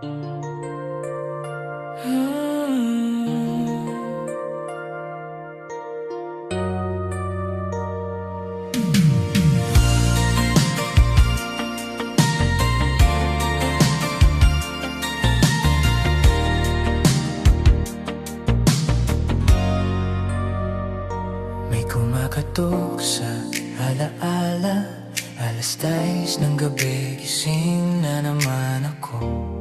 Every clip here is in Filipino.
May kumakatok sa alaala. Alas 10 ng gabi, gising na naman ako.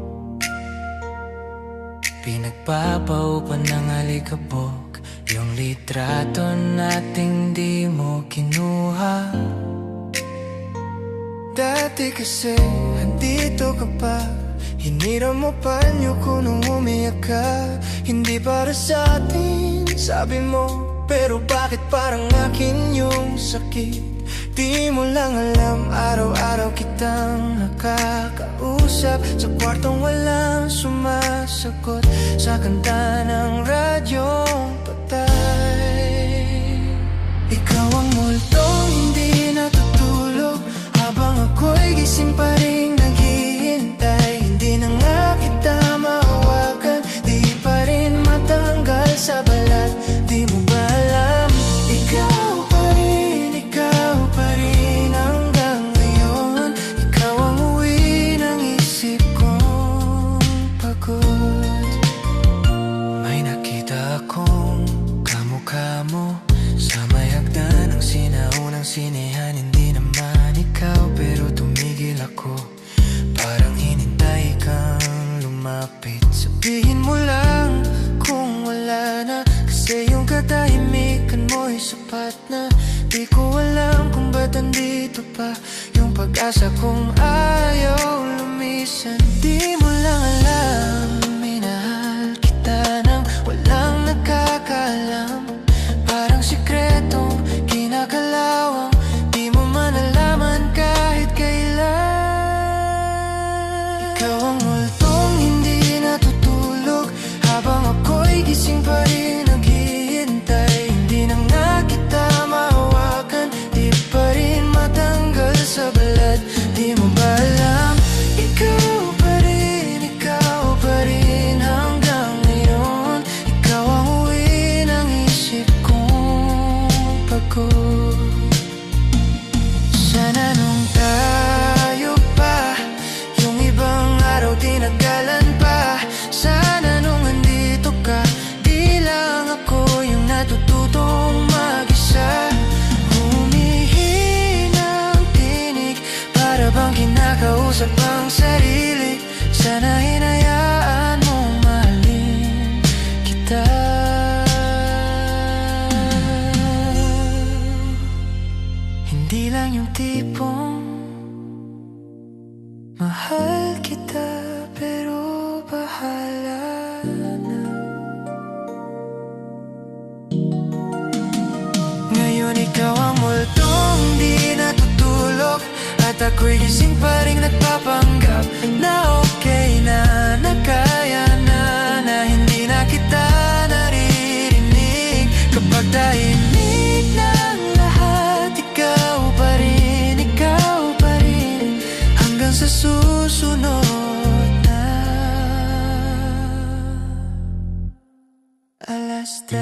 Pinagpapaupan ng alikabok yung litrato nating di mo kinuha. Dati kasi andito ka pa, hiniram mo panyo ko nung umiyak ka. Hindi para sa atin, sabi mo, pero bakit parang akin yung sakit? Di mo lang alam, araw-araw kitang nakakausap sa kwartong walang sumasagot sa kanta ng radyong patay. Ikaw ang multong hindi natutulog habang ako'y gising pa rin naghihintay. Hindi na nga kita mahawakan, di pa rin matanggal sa balat. Di mo ba alam, ikaw pa rin hanggang ngayon. Ikaw ang uwi ng isip kong pagod. May nakita akong kamukha mo sa may hagdan ng sinaunang sinehan. Hindi naman ikaw pero tumigil ako, parang hinintay kang lumapit. Sabihin mo lang kung wala na, kasi yung katahimikan mo'y sapat na. Di ko alam kung ba't andito pa yung pag-asa kong ayaw lumisan. Di mo lang alam, minahal kita nang walang nagkakaalam. Parang sikretong kinakalawang, di mo man alaman kahit kailan. Ikaw ang multong hindi natutulog habang ako'y gising pa rin naghihintay. Hindi na nga kita mahawakan, di pa rin matanggal sa balat. Di mo ba alam, ikaw pa rin hanggang ngayon. Ikaw ang uwi ng isip kong pagod. Sana nung tayo pa, yung ibang araw tinagalan pa. Sana nung andito ka, di lang ako yung natututong mag-isa. Humihina ang tinig, para bang kinakausap ang sarili. Sana hinayaan mong mahalin kita. Hindi lang yung tipong mahal kita pero bahala na. Ngayon ikaw ang multong di natutulog at ako'y gising pa rin nagpapanggap na okay na, na kaya na, na hindi na kita naririnig. Kapag tahimik ng lahat, ikaw pa rin hanggang sa susunod na alas 10.